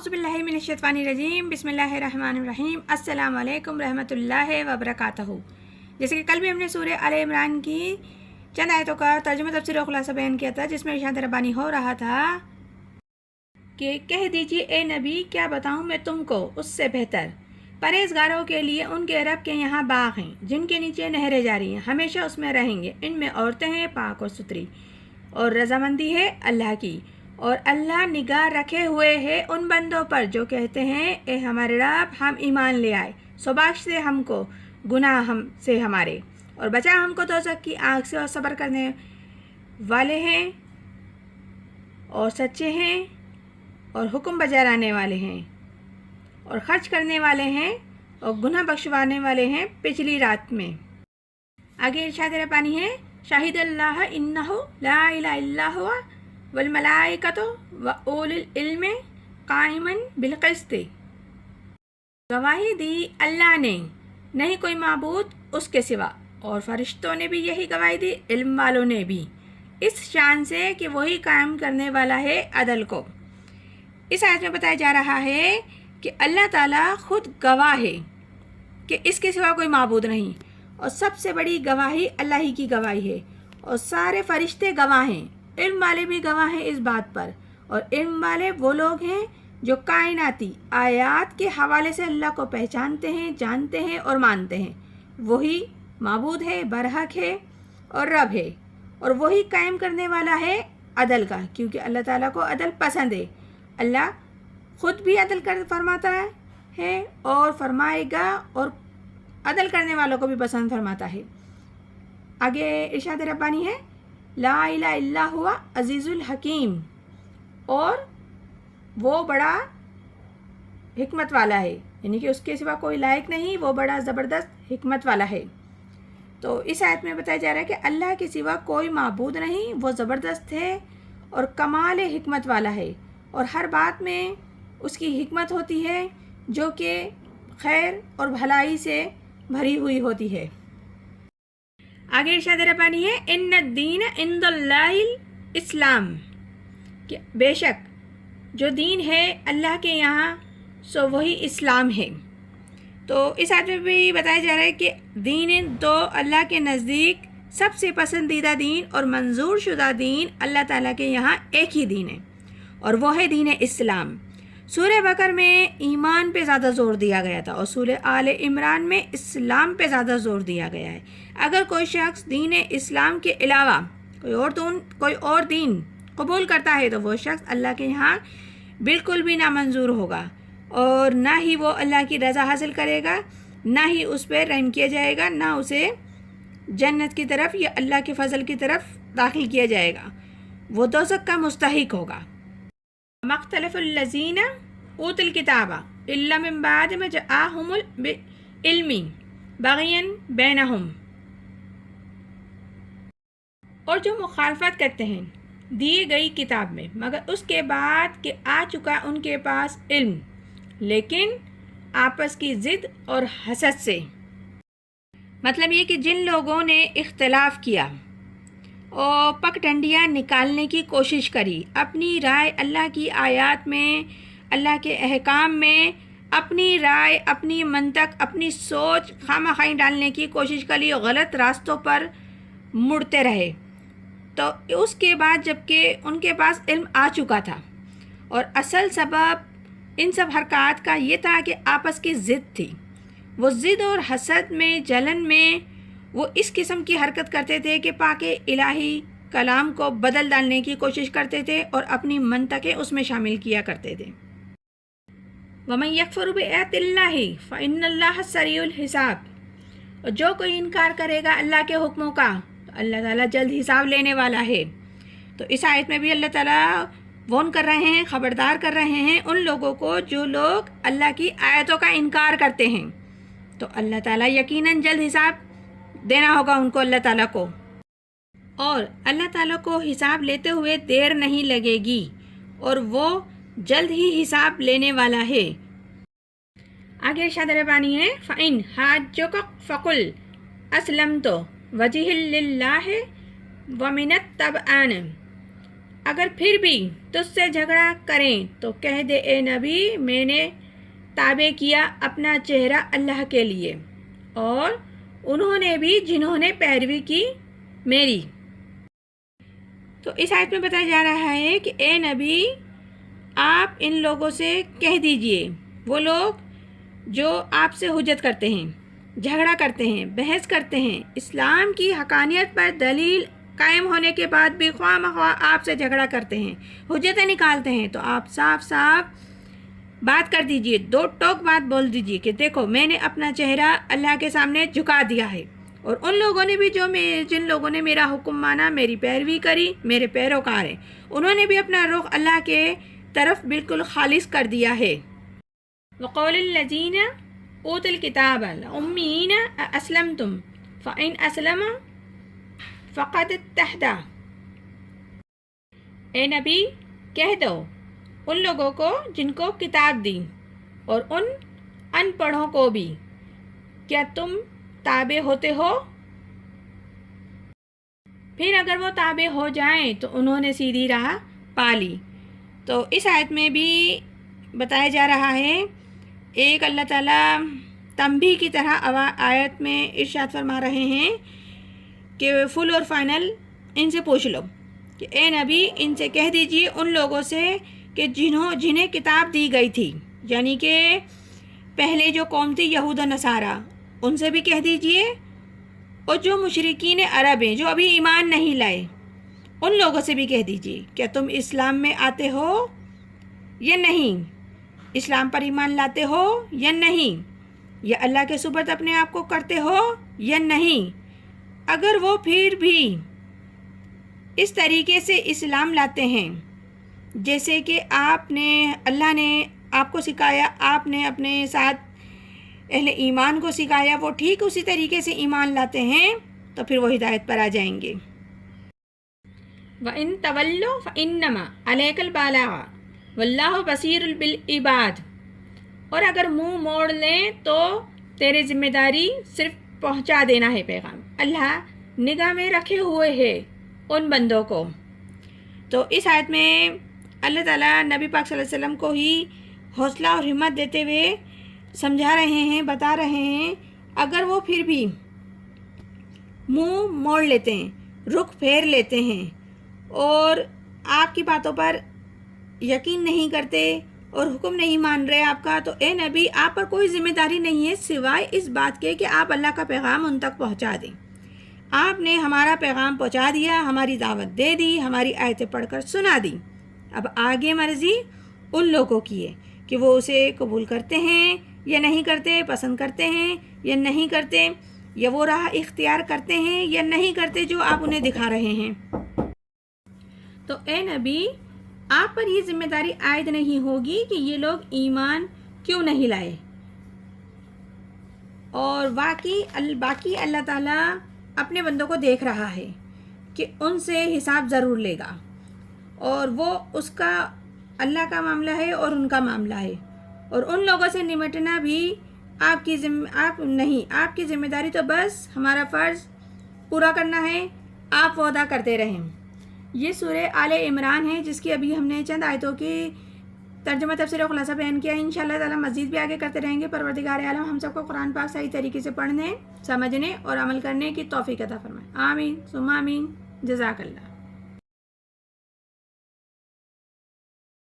औज़ु बिल्लाहि मिनश्शैतानिर्रजीम बिस्मिल्लाहिर्रहमानिर्रहीम अस्सलामु अलैकुम रहमतुल्लाहि व बरकातहू। जैसे कि कल भी हमने सूरह आले इमरान की चंद आयतों का तर्जुमा तफसीर और खुलासा बयान किया था, जिसमें इरशाद रब्बानी हो रहा था कि कह दीजिए ए नबी, क्या बताऊं मैं तुमको उससे बेहतर परहेजगारों के लिए उनके रब के यहाँ बाग हैं जिनके नीचे नहरें जारी हैं, हमेशा उसमें रहेंगे। इनमें औरतें हैं पाक और सुथरी, और रजामंदी है अल्लाह की, और अल्लाह निगाह रखे हुए है उन बंदों पर जो कहते हैं ए हमारे रब, हम ईमान ले आए, सो बख्श दे हमको गुनाह हम से हमारे, और बचा हमको दोज़ख की आग से, और सब्र करने वाले हैं और सच्चे हैं और हुक्म बजा लाने वाले हैं और खर्च करने वाले हैं और गुनाह बख्शवाने वाले हैं पिछली रात में। आगे इरशाद रब्बानी है शाहिद अल्लाह इन्नहु ला इलाहा इल्ला हुवा वल मलाइकतु व उलुल इल्म काइमन बिल क़िस्त। गवाही दी अल्लाह ने, नहीं कोई माबूद उसके सिवा, और फरिश्तों ने भी यही गवाही दी, इल्म वालों ने भी, इस शान से कि वही कायम करने वाला है अदल को। इस आयत में बताया जा रहा है कि अल्लाह ताला खुद गवाह है कि इसके सिवा कोई माबूद नहीं, और सबसे बड़ी गवाही अल्लाह ही की गवाही है, और सारे फरिश्ते गवाह हैं, इल्म वाले भी गवाह हैं इस बात पर। और इल्म वाले वो लोग हैं जो कायनाती आयात के हवाले से अल्लाह को पहचानते हैं, जानते हैं और मानते हैं। वही माबूद है, बरहक है और रब है, और वही कायम करने वाला है अदल का, क्योंकि अल्लाह ताला को अदल पसंद है। अल्लाह खुद भी अदल कर फरमाता है और फरमाएगा, और अदल करने वालों को भी पसंद फरमाता है। आगे इरशाद रब्बानी है ला इलाहा इल्ला हुवा अजीजुल हकीम, और वो बड़ा हिकमत वाला है, यानी कि उसके सिवा कोई लायक नहीं, वो बड़ा ज़बरदस्त हिकमत वाला है। तो इस आयत में बताया जा रहा है कि अल्लाह के सिवा कोई माबूद नहीं, वो ज़बरदस्त है और कमाल हिकमत वाला है, और हर बात में उसकी हिकमत होती है जो कि खैर और भलाई से भरी हुई होती है। आगे इरशाद रब्बानी है इन्न दीन इंदल्लाहिल इस्लाम, कि बेशक जो दीन है अल्लाह के यहाँ सो वही इस्लाम है। तो इस आयत में भी बताया जा रहा है कि दीन तो अल्लाह के नज़दीक सबसे पसंदीदा दीन और मंजूर शुदा दीन अल्लाह ताला के यहाँ एक ही दीन है, और वो है दीन इस्लाम। सूरह बकर में ईमान पे ज़्यादा ज़ोर दिया गया था, और सूरह आले इमरान में इस्लाम पे ज़्यादा ज़ोर दिया गया है। अगर कोई शख्स दीन इस्लाम के अलावा कोई और दीन कबूल करता है तो वो शख्स अल्लाह के यहाँ बिल्कुल भी नामंजूर होगा, और ना ही वो अल्लाह की रज़ा हासिल करेगा, ना ही उस पर रहम किया जाएगा, ना उसे जन्नत की तरफ या अल्लाह के फजल की तरफ दाखिल किया जाएगा, वो दोज़ख का मुस्तहिक होगा। मख्तलफ़ुल्लज़ीना ऊतुल किताबा इल्ला मिन बाद मा जाअहुमुल इल्मी बग़यन बैनहुम, और जो मुखालफत करते हैं दी गई किताब में मगर उसके बाद कि आ चुका उनके पास इल्म, लेकिन आपस की ज़िद और हसद से। मतलब ये कि जिन लोगों ने इख्तलाफ किया और पगडंडियाँ निकालने की कोशिश करी, अपनी राय अल्लाह की आयत में, अल्लाह के अहकाम में अपनी राय, अपनी मंतक, अपनी सोच खामखाई डालने की कोशिश करी और गलत रास्तों पर मुड़ते रहे, तो उसके बाद जबकि उनके पास इल्म आ चुका था, और असल सबब इन सब हरकत का ये था कि आपस की ज़िद थी। वो ज़िद और हसद में, जलन में वो इस किस्म की हरकत करते थे कि पाके इलाही कलाम को बदल डालने की कोशिश करते थे और अपनी मंतकें उसमें शामिल किया करते थे। वमन यकफुर बिआयातिल्लाहि फ़इन्नल्लाह सरीउल हिसाब, और जो कोई इनकार करेगा अल्लाह के हुक्मों का तो अल्लाह ताला जल्द हिसाब लेने वाला है। तो इस आयत में भी अल्लाह ताला वार्न कर रहे हैं, ख़बरदार कर रहे हैं उन लोगों को जो लोग अल्लाह की आयतों का इनकार करते हैं, तो अल्लाह ताला यकीनन जल्द हिसाब देना होगा उनको, अल्लाह ताला को, और अल्लाह ताला को हिसाब लेते हुए देर नहीं लगेगी, और वो जल्द ही हिसाब लेने वाला है। आगे इरशाद रब्बानी है फ़इन हाज्जुका फ़कुल अस्लमतु वजही लिल्लाहि व मिनत तबअन, اگر پھر بھی تجھ سے جھگڑا کریں تو کہہ دے اے نبی میں نے تابع کیا اپنا چہرہ اللہ کے لیے اور انہوں نے بھی جنہوں نے پیروی کی میری۔ تو اس آیت میں بتایا جا رہا ہے کہ اے نبی آپ ان لوگوں سے کہہ دیجئے، وہ لوگ جو آپ سے حجت کرتے ہیں، جھگڑا کرتے ہیں، بحث کرتے ہیں، اسلام کی حقانیت پر دلیل قائم ہونے کے بعد بھی خواہ مخواہ آپ سے جھگڑا کرتے ہیں، حجتیں نکالتے ہیں، تو آپ صاف صاف بات کر دیجئے، دو ٹوک بات بول دیجئے کہ دیکھو میں نے اپنا چہرہ اللہ کے سامنے جھکا دیا ہے، اور ان لوگوں نے بھی جن لوگوں نے میرا حکم مانا، میری پیروی کری، میرے پیروکار ہیں، انہوں نے بھی اپنا رخ اللہ کے طرف بالکل خالص کر دیا ہے۔ وقول الذین اوتوا الکتاب للأمیین اسلمتم فإن اسلموا فقد اهتدوا۔ اے نبی کہہ دو ان لوگوں کو جن کو کتاب دی اور ان ان پڑھوں کو بھی، کیا تم تابع ہوتے ہو؟ پھر اگر وہ تابع ہو جائیں تو انہوں نے سیدھی راہ پا لی۔ تو اس آیت میں بھی بتایا جا رہا ہے، ایک اللہ تعالیٰ تنبیہ کی طرح آیت میں ارشاد فرما رہے ہیں کہ فل اور فائنل ان سے پوچھ لو کہ اے نبی ان سے کہہ دیجئے ان لوگوں سے کہ جنہیں کتاب دی گئی تھی، یعنی کہ پہلے جو قوم تھی یہود و نصارہ، ان سے بھی کہہ دیجئے، اور جو مشرکین عرب ہیں جو ابھی ایمان نہیں لائے ان لوگوں سے بھی کہہ دیجئے کیا تم اسلام میں آتے ہو یا نہیں، اسلام پر ایمان لاتے ہو یا نہیں، یا اللہ کے سپرد اپنے آپ کو کرتے ہو یا نہیں۔ اگر وہ پھر بھی اس طریقے سے اسلام لاتے ہیں جیسے کہ اللہ نے آپ کو سکھایا، آپ نے اپنے ساتھ اہل ایمان کو سکھایا، وہ ٹھیک اسی طریقے سے ایمان لاتے ہیں تو پھر وہ ہدایت پر آ جائیں گے۔ وَإِن تَوَلُّوا فَإِنَّمَا عَلَيْكَ الْبَلَاغُ وَاللَّهُ بَصِيرٌ بِالْعِبَادِ، اور اگر منہ موڑ لیں تو تیرے ذمہ داری صرف پہنچا دینا ہے پیغام، اللہ نگاہ میں رکھے ہوئے ہے ان بندوں کو۔ تو اس آیت میں اللہ تعالیٰ نبی پاک صلی اللہ علیہ وسلم کو ہی حوصلہ اور ہمت دیتے ہوئے سمجھا رہے ہیں، بتا رہے ہیں اگر وہ پھر بھی منہ موڑ لیتے ہیں، رخ پھیر لیتے ہیں اور آپ کی باتوں پر یقین نہیں کرتے اور حکم نہیں مان رہے آپ کا، تو اے نبی آپ پر کوئی ذمہ داری نہیں ہے سوائے اس بات کے کہ آپ اللہ کا پیغام ان تک پہنچا دیں۔ آپ نے ہمارا پیغام پہنچا دیا، ہماری دعوت دے دی، ہماری آیتیں پڑھ کر سنا دی، اب آگے مرضی ان لوگوں کی ہے کہ وہ اسے قبول کرتے ہیں یا نہیں کرتے، پسند کرتے ہیں یا نہیں کرتے، یا وہ راہ اختیار کرتے ہیں یا نہیں کرتے جو آپ انہیں دکھا رہے ہیں۔ تو اے نبی آپ پر یہ ذمہ داری عائد نہیں ہوگی کہ یہ لوگ ایمان کیوں نہیں لائے، اور باقی اللہ تعالیٰ اپنے بندوں کو دیکھ رہا ہے کہ ان سے حساب ضرور لے گا، اور وہ اس کا اللہ کا معاملہ ہے اور ان کا معاملہ ہے، اور ان لوگوں سے نمٹنا بھی آپ کی ذمہ داری تو بس ہمارا فرض پورا کرنا ہے، آپ وہ ادا کرتے رہیں۔ یہ سورہ آل عمران ہے جس کی ابھی ہم نے چند آیتوں کی ترجمہ تفسیر و خلاصہ بیان کیا ہے۔ انشاءاللہ تعالیٰ مزید بھی آگے کرتے رہیں گے۔ پروردگار عالم ہم سب کو قرآن پاک صحیح طریقے سے پڑھنے، سمجھنے اور عمل کرنے کی توفیق عطا فرمائے۔ آمین ثم آمین۔ جزاک اللہ۔